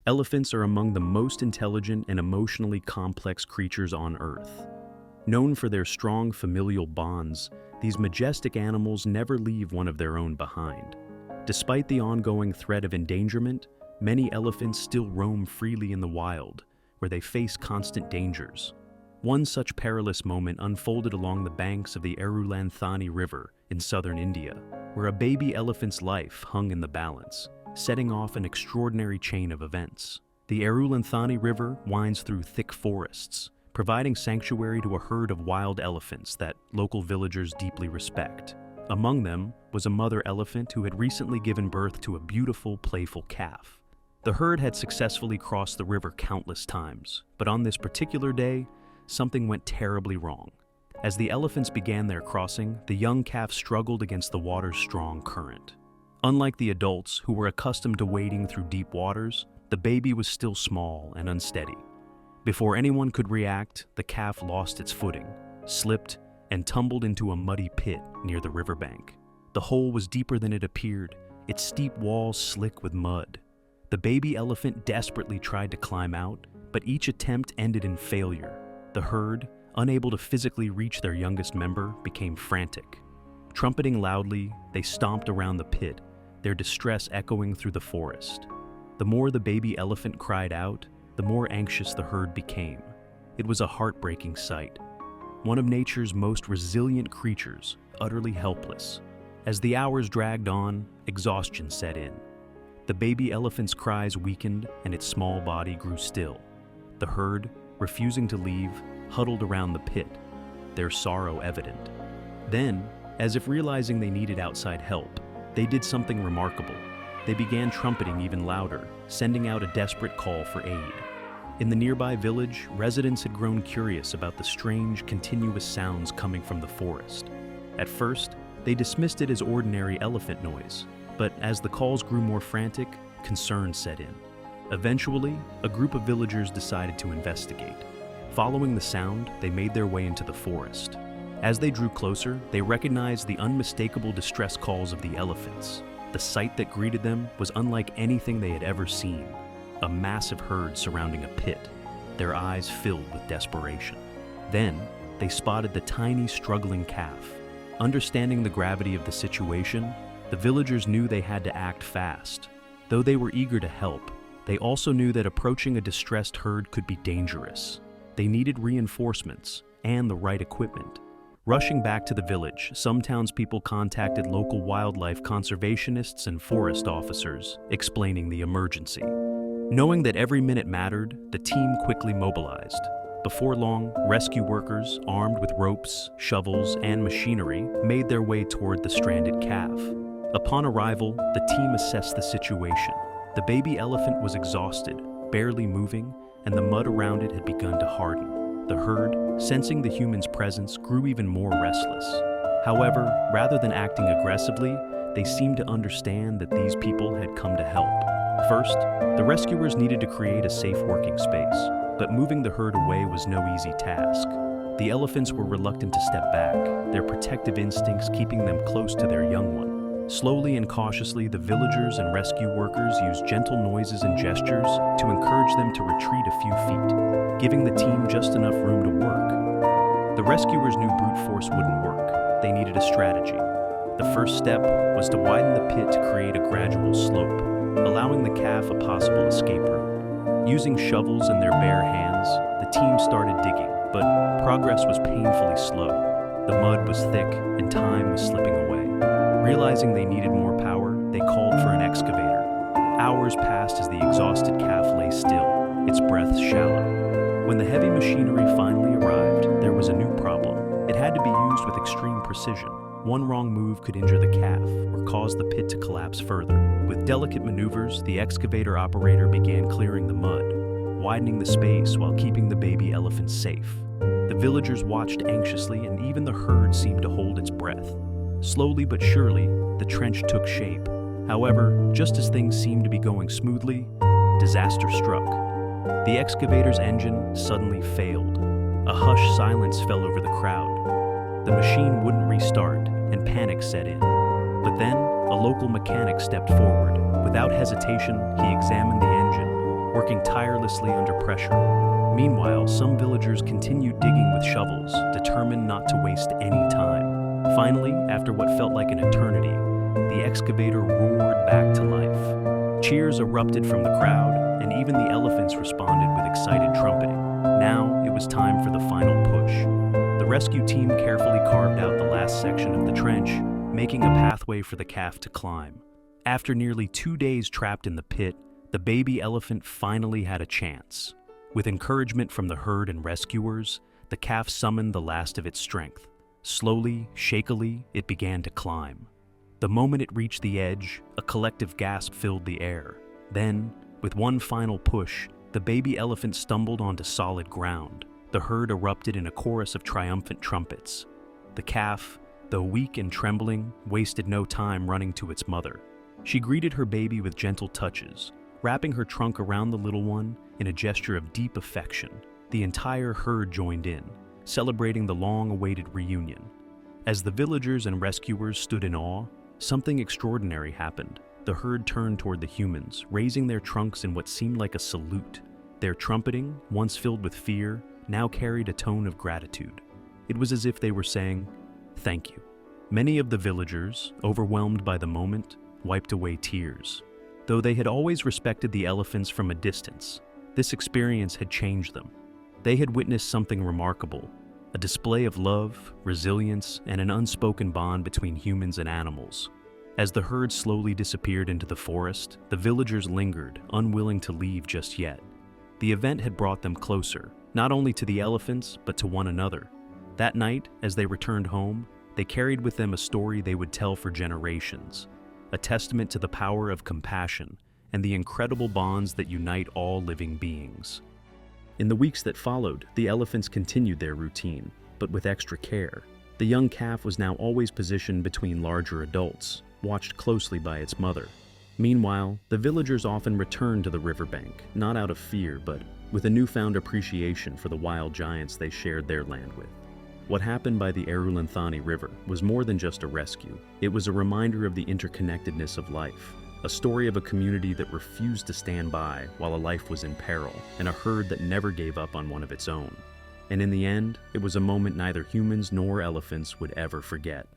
Elephants are among the most intelligent and emotionally complex creatures on Earth. Known for their strong familial bonds, these majestic animals never leave one of their own behind. Despite the ongoing threat of endangerment, many elephants still roam freely in the wild, where they face constant dangers. One such perilous moment unfolded along the banks of the Arulanthani River in southern India, where a baby elephant's life hung in the balance, setting off an extraordinary chain of events. The Arulanthani River winds through thick forests, providing sanctuary to a herd of wild elephants that local villagers deeply respect. Among them was a mother elephant who had recently given birth to a beautiful, playful calf. The herd had successfully crossed the river countless times, but on this particular day, something went terribly wrong. As the elephants began their crossing, the young calf struggled against the water's strong current. Unlike the adults, who were accustomed to wading through deep waters, the baby was still small and unsteady. Before anyone could react, the calf lost its footing, slipped, and tumbled into a muddy pit near the riverbank. The hole was deeper than it appeared, its steep walls slick with mud. The baby elephant desperately tried to climb out, but each attempt ended in failure. The herd, unable to physically reach their youngest member, became frantic. Trumpeting loudly, they stomped around the pit, their distress echoing through the forest. The more the baby elephant cried out, the more anxious the herd became. It was a heartbreaking sight. One of nature's most resilient creatures, utterly helpless. As the hours dragged on, exhaustion set in. The baby elephant's cries weakened and its small body grew still. The herd, refusing to leave, huddled around the pit, their sorrow evident. Then, as if realizing they needed outside help, they did something remarkable. They began trumpeting even louder, sending out a desperate call for aid. In the nearby village, residents had grown curious about the strange, continuous sounds coming from the forest. At first, they dismissed it as ordinary elephant noise, but as the calls grew more frantic, concern set in. Eventually, a group of villagers decided to investigate. Following the sound, they made their way into the forest. As they drew closer, they recognized the unmistakable distress calls of the elephants. The sight that greeted them was unlike anything they had ever seen. A massive herd surrounding a pit, their eyes filled with desperation. Then, they spotted the tiny, struggling calf. Understanding the gravity of the situation, the villagers knew they had to act fast. Though they were eager to help, they also knew that approaching a distressed herd could be dangerous. They needed reinforcements and the right equipment. Rushing back to the village, some townspeople contacted local wildlife conservationists and forest officers, explaining the emergency. Knowing that every minute mattered, the team quickly mobilized. Before long, rescue workers, armed with ropes, shovels, and machinery, made their way toward the stranded calf. Upon arrival, the team assessed the situation. The baby elephant was exhausted, barely moving, and the mud around it had begun to harden. The herd, sensing the humans' presence, grew even more restless. However, rather than acting aggressively, they seemed to understand that these people had come to help. First, the rescuers needed to create a safe working space, but moving the herd away was no easy task. The elephants were reluctant to step back, their protective instincts keeping them close to their young one. Slowly and cautiously, the villagers and rescue workers used gentle noises and gestures to encourage them to retreat a few feet, giving the team just enough room to work. The rescuers knew brute force wouldn't work. They needed a strategy. The first step was to widen the pit to create a gradual slope, allowing the calf a possible escape route. Using shovels in their bare hands, the team started digging, but progress was painfully slow. The mud was thick and time was slipping away. Realizing they needed more power, they called for an excavator. Hours passed as the exhausted calf lay still, its breath shallow. When the heavy machinery finally arrived, there was a new problem. It had to be used with extreme precision. One wrong move could injure the calf or cause the pit to collapse further. With delicate maneuvers, the excavator operator began clearing the mud, widening the space while keeping the baby elephant safe. The villagers watched anxiously, and even the herd seemed to hold its breath. Slowly but surely, the trench took shape. However, just as things seemed to be going smoothly, disaster struck. The excavator's engine suddenly failed. A hushed silence fell over the crowd. The machine wouldn't restart, and panic set in. But then, a local mechanic stepped forward. Without hesitation, he examined the engine. working tirelessly under pressure. Meanwhile, some villagers continued digging with shovels, determined not to waste any time. Finally, after what felt like an eternity, the excavator roared back to life. Cheers erupted from the crowd, and even the elephants responded with excited trumpeting. Now, it was time for the final push. The rescue team carefully carved out the last section of the trench, making a pathway for the calf to climb. After nearly 2 days trapped in the pit, the baby elephant finally had a chance. With encouragement from the herd and rescuers, the calf summoned the last of its strength. Slowly, shakily, it began to climb. The moment it reached the edge, a collective gasp filled the air. Then, with one final push, the baby elephant stumbled onto solid ground. The herd erupted in a chorus of triumphant trumpets. The calf, though weak and trembling, wasted no time running to its mother. She greeted her baby with gentle touches, wrapping her trunk around the little one in a gesture of deep affection. The entire herd joined in, celebrating the long-awaited reunion. As the villagers and rescuers stood in awe, something extraordinary happened. The herd turned toward the humans, raising their trunks in what seemed like a salute. Their trumpeting, once filled with fear, now carried a tone of gratitude. It was as if they were saying, "Thank you." Many of the villagers, overwhelmed by the moment, wiped away tears. Though they had always respected the elephants from a distance, this experience had changed them. They had witnessed something remarkable, a display of love, resilience, and an unspoken bond between humans and animals. As the herd slowly disappeared into the forest, the villagers lingered, unwilling to leave just yet. The event had brought them closer, not only to the elephants, but to one another. That night, as they returned home, they carried with them a story they would tell for generations, a testament to the power of compassion and the incredible bonds that unite all living beings. In the weeks that followed, the elephants continued their routine, but with extra care. The young calf was now always positioned between larger adults, watched closely by its mother. Meanwhile, the villagers often returned to the riverbank, not out of fear, but with a newfound appreciation for the wild giants they shared their land with. What happened by the Erulanthani River was more than just a rescue. It was a reminder of the interconnectedness of life, a story of a community that refused to stand by while a life was in peril, and a herd that never gave up on one of its own. And in the end, it was a moment neither humans nor elephants would ever forget.